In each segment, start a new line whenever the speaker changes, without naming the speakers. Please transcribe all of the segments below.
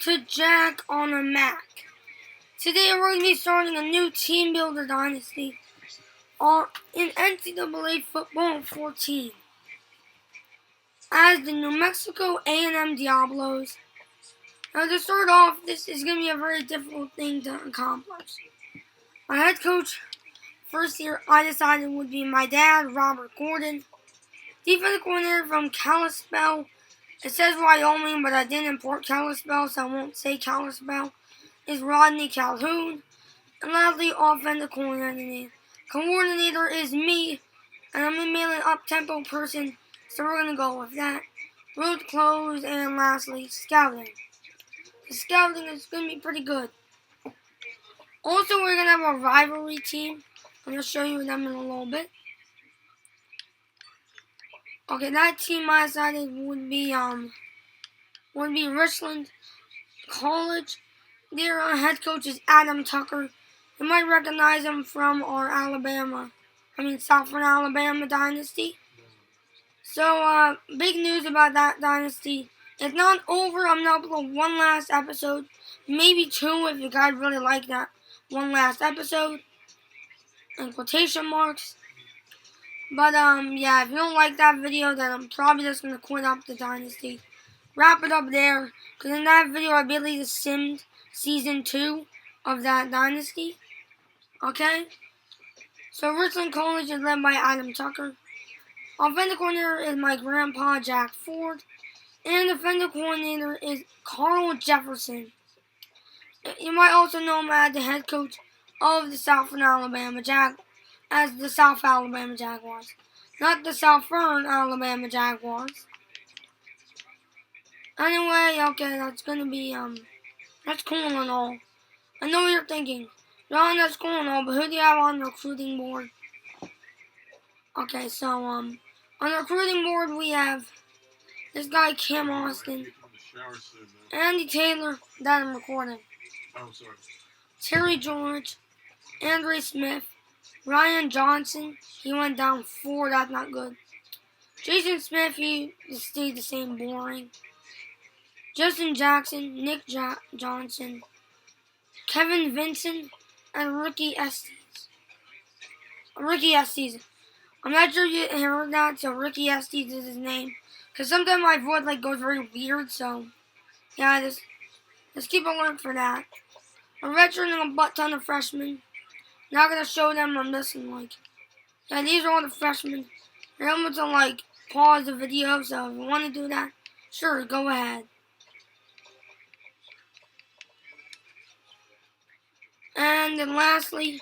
to Jack on a Mac. Today we're going to be starting a new team builder dynasty in NCAA football 14 as the New Mexico A&M Diablos. Now to start off, this is going to be a very difficult thing to accomplish. My head coach, first year I decided would be my dad, Robert Gordon. Defensive coordinator from Kalispell. It says Wyoming, but I didn't import Kalispell, so I won't say Kalispell. Is Rodney Calhoun. And lastly, offensive coordinator is me. And I'm a mainly up-tempo person, so we're going to go with that. Road closed, and lastly, scouting. The scouting is going to be pretty good. Also, we're going to have a rivalry team. I'm going to show you them in a little bit. Okay, that team I decided would be Richland College. Their head coach is Adam Tucker. You might recognize him from our Southern Alabama dynasty. So, big news about that dynasty. It's not over. I'm going to upload one last episode. Maybe two if you guys really like that one last episode. In quotation marks. But, yeah, if you don't like that video, then I'm probably just going to quit up the dynasty. Wrap it up there. Because in that video, I basically just simmed Season 2 of that dynasty. Okay? So, Richland College is led by Adam Tucker. Offensive coordinator is my grandpa, Jack Ford. And defensive coordinator is Carl Jefferson. You might also know him as the head coach of the Southern Alabama Jaguars. Not the Southern Alabama Jaguars. Anyway, okay, that's gonna be, that's cool and all. I know what you're thinking. John, that's cool and all, but who do you have on the recruiting board? Okay, so, on the recruiting board we have this guy, Cam Austin. Andy Taylor, that I'm recording. Terry George. Andre Smith. Ryan Johnson, he went down 4, that's not good. Jason Smith, he stayed the same, boring. Justin Jackson, Nick Johnson, Kevin Vincent, and Ricky Estes. I'm not sure you heard that, so Ricky Estes is his name. Because sometimes my voice goes very weird, so yeah, just keep alert for that. A veteran and a butt ton of freshmen. Not gonna show them I'm missing, yeah, these are all the freshmen. You're able to, pause the video, so if you want to do that, sure, go ahead. And then lastly,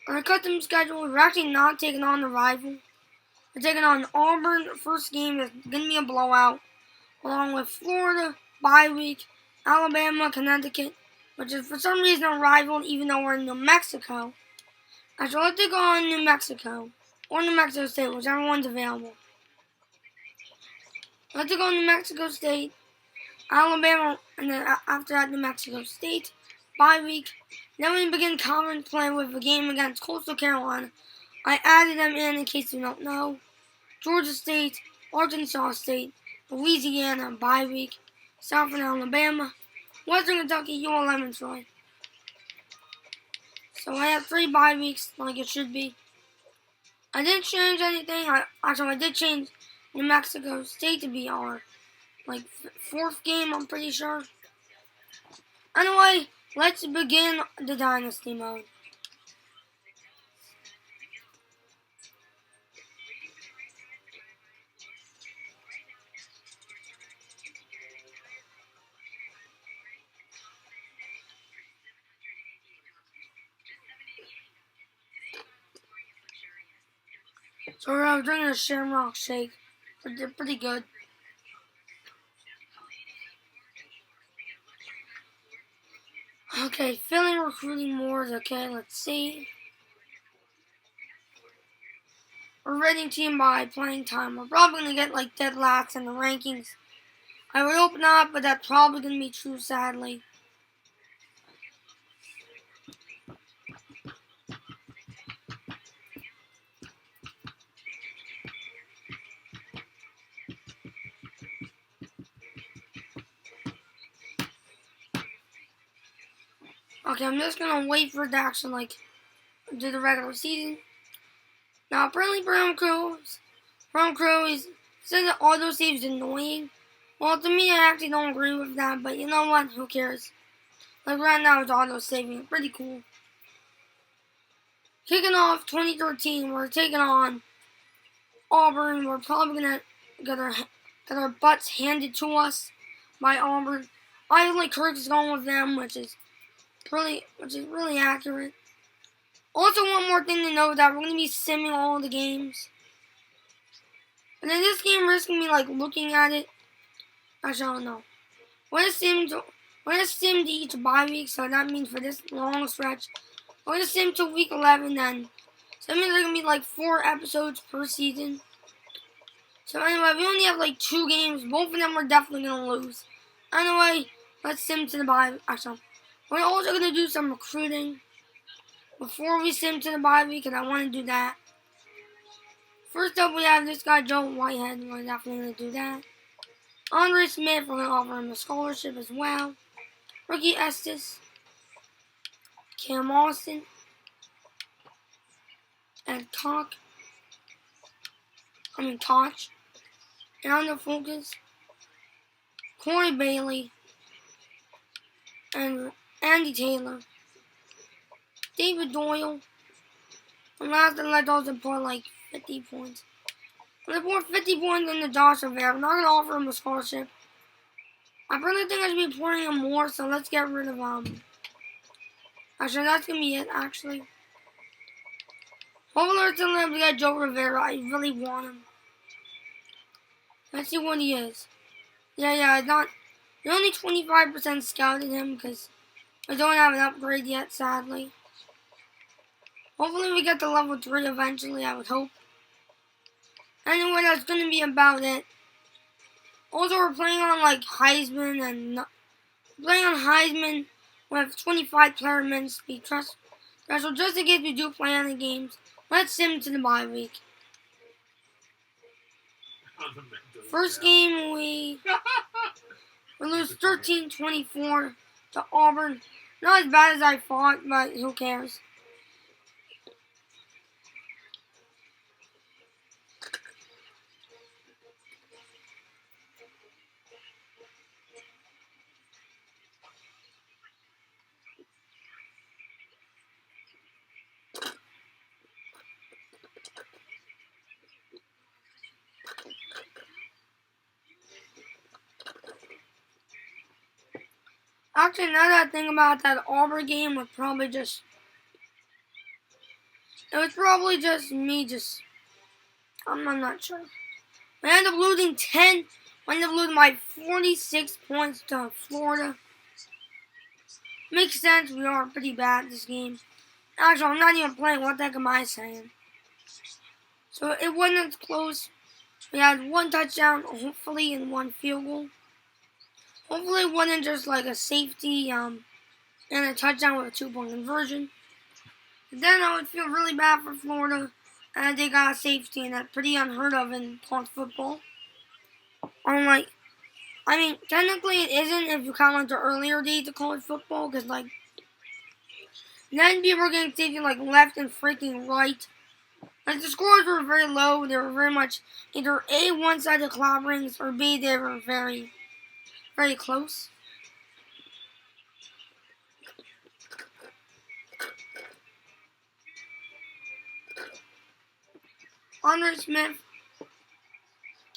on the custom schedule, we're actually not taking on the rival. We're taking on Auburn. The first game is going to be a blowout, along with Florida, bye week, Alabama, Connecticut, which is for some reason a rival, even though we're in New Mexico. So let's take on New Mexico, or New Mexico State, whichever one's available. Let's take on New Mexico State, Alabama, and then after that, New Mexico State, bye week. Then we begin conference play with a game against Coastal Carolina. I added them in case you don't know. Georgia State, Arkansas State, Louisiana, bye week, Southern Alabama, Western Kentucky, ULM, Troy. So I have 3 bye weeks, like it should be. I didn't change anything. I did change New Mexico State to be our 4th game, I'm pretty sure. Anyway, let's begin the dynasty mode. So we're drinking a Shamrock Shake. They're pretty good. Okay, filling recruiting boards. Okay, let's see. We're rating team by playing time. We're probably going to get dead last in the rankings. I would hope not, but that's probably going to be true, sadly. Okay, I'm just gonna wait for it to actually like do the regular season. Now apparently Brown Crow says that auto save is annoying. Well, to me, I actually don't agree with that, but you know what? Who cares? Like right now, it's auto saving. Pretty cool. Kicking off 2013, we're taking on Auburn. We're probably gonna get our butts handed to us by Auburn. Obviously, Kirk is going with them, which is really accurate. Also, one more thing to note that we're gonna be simming all the games. And in this game, we're just gonna be like looking at it. Actually, I don't know. We're gonna sim to each bye week, so that means for this long stretch, we're gonna sim to week 11 then. So that means there's gonna be like 4 episodes per season. So anyway, we only have like 2 games. Both of them we're definitely gonna lose. Anyway, let's sim to the bye. Actually, we're also gonna do some recruiting before we sim to the bye week, and I want to do that. First up, we have this guy Joe Whitehead. We're definitely gonna do that. Andre Smith, we're gonna offer him a scholarship as well. Ricky Estes, Cam Austin, and Koch. Aaron Focus, Corey Bailey, and Andy Taylor, David Doyle. And last and let those report like 50 points. I'm gonna pour 50 points into Josh Rivera. I'm not gonna offer him a scholarship. I really think I should be pouring him more, so let's get rid of Actually, that's gonna be it. Actually, hopefully, we're still able to get Joe Rivera. I really want him. Let's see what he is. Yeah, not. You're only 25% scouted him because I don't have an upgrade yet, sadly. Hopefully we get to level 3 eventually, I would hope. Anyway, that's going to be about it. Also, we're playing on like Heisman and playing on Heisman with 25 player minutes speed trust. So just in case we do play any games, let's sim to the bye week. First game we lose 13-24 to Auburn. Not as bad as I thought, but who cares? Actually, now that I think about it, that Auburn game was probably just... It was probably just me I'm not sure. We ended up losing 10. We ended up losing by 46 points to Florida. Makes sense, we are pretty bad at this game. Actually, I'm not even playing. What the heck am I saying? So it wasn't close. We had 1 touchdown, hopefully, and 1 field goal. Hopefully it wasn't just like a safety and a touchdown with a 2-point conversion. But then I would feel really bad for Florida. And they got a safety, and that's pretty unheard of in college football. Technically it isn't if you count like the earlier days of college football, because like then people were getting safety like left and freaking right. Like the scores were very low. They were very much either A, one-sided cloud rings, or B, they were very, very close. Andre Smith,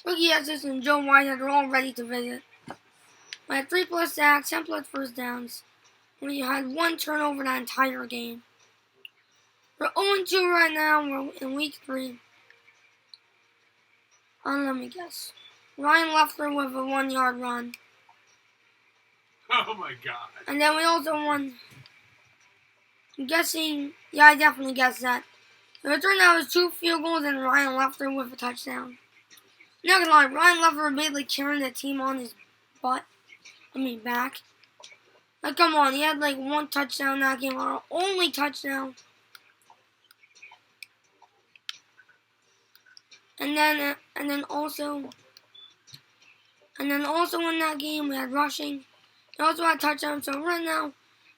Ricky Estes, and Joe Whitehead are all ready to visit. We had 3+ sacks, 10+ first downs. We had 1 turnover that entire game. We're 0-2 right now. We're in week 3. Let me guess. Ryan Leffler with a 1-yard run.
Oh my god.
And then we also won. I'm guessing. Yeah, I definitely guessed that. So it turned out it was 2 field goals and Ryan Leffler with a touchdown. Not gonna lie, Ryan Leffler basically carrying the team on his back. Like, come on, he had like 1 touchdown that game, our only touchdown. And then also in that game we had rushing. We also had touchdown. So right now,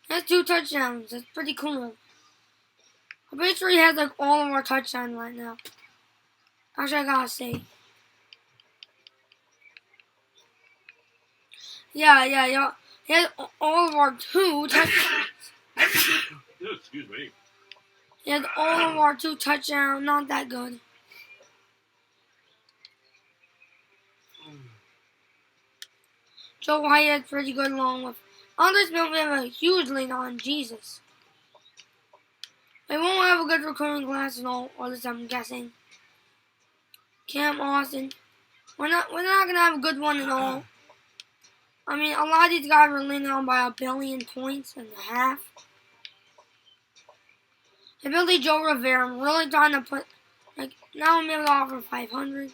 He has 2 touchdowns. That's pretty cool. I'm pretty sure he has like all of our touchdowns right now. Actually, I gotta say. Yeah. He has all of our 2 touchdowns.
Excuse me.
He has all of our 2 touchdowns. Not that good. Joe Wyatt's pretty good along with Andre Smith. We have a huge lead on Jesus. They won't have a good recruiting class at all, or at least I'm guessing. Cam Austin. We're not gonna have a good one at all. I mean, a lot of these guys are leaning on by 1 billion points and a half. Ability Joe Rivera. I'm really trying to put now I'm able to offer 500.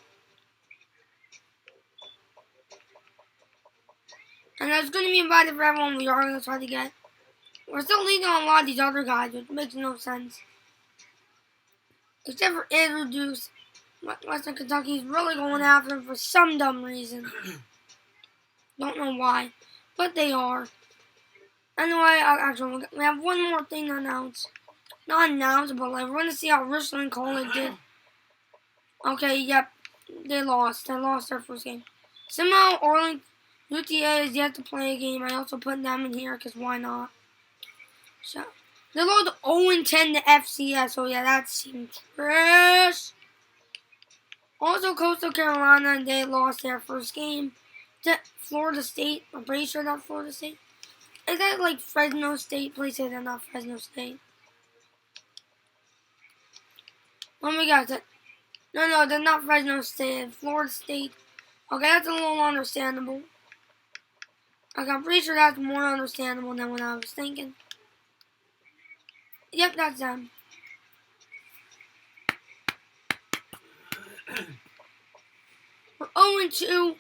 And that's gonna be invited for everyone we are gonna try to get. We're still leaning on a lot of these other guys, which makes no sense. Except for Andrew Deuce. Western Kentucky's really going after him for some dumb reason. Don't know why, but they are. Anyway, actually, we have one more thing to announce. Not announce, but we're going to see how Richland College did. Okay, yep, they lost. They lost their first game. Somehow, Arlington UTA is yet to play a game. I also put them in here because why not? So they lost 0-10 to FCS. So yeah, that seems trash. Also, Coastal Carolina, they lost their first game to Florida State. I'm pretty sure that's Florida State. Is that like Fresno State? Please say they're not Fresno State. Oh my gosh. No, they're not Fresno State. Florida State. Okay, that's a little understandable. Okay, I'm pretty sure that's more understandable than what I was thinking. Yep, that's them. We're 0-2.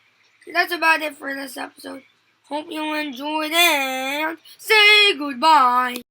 That's about it for this episode. Hope you enjoyed and say goodbye.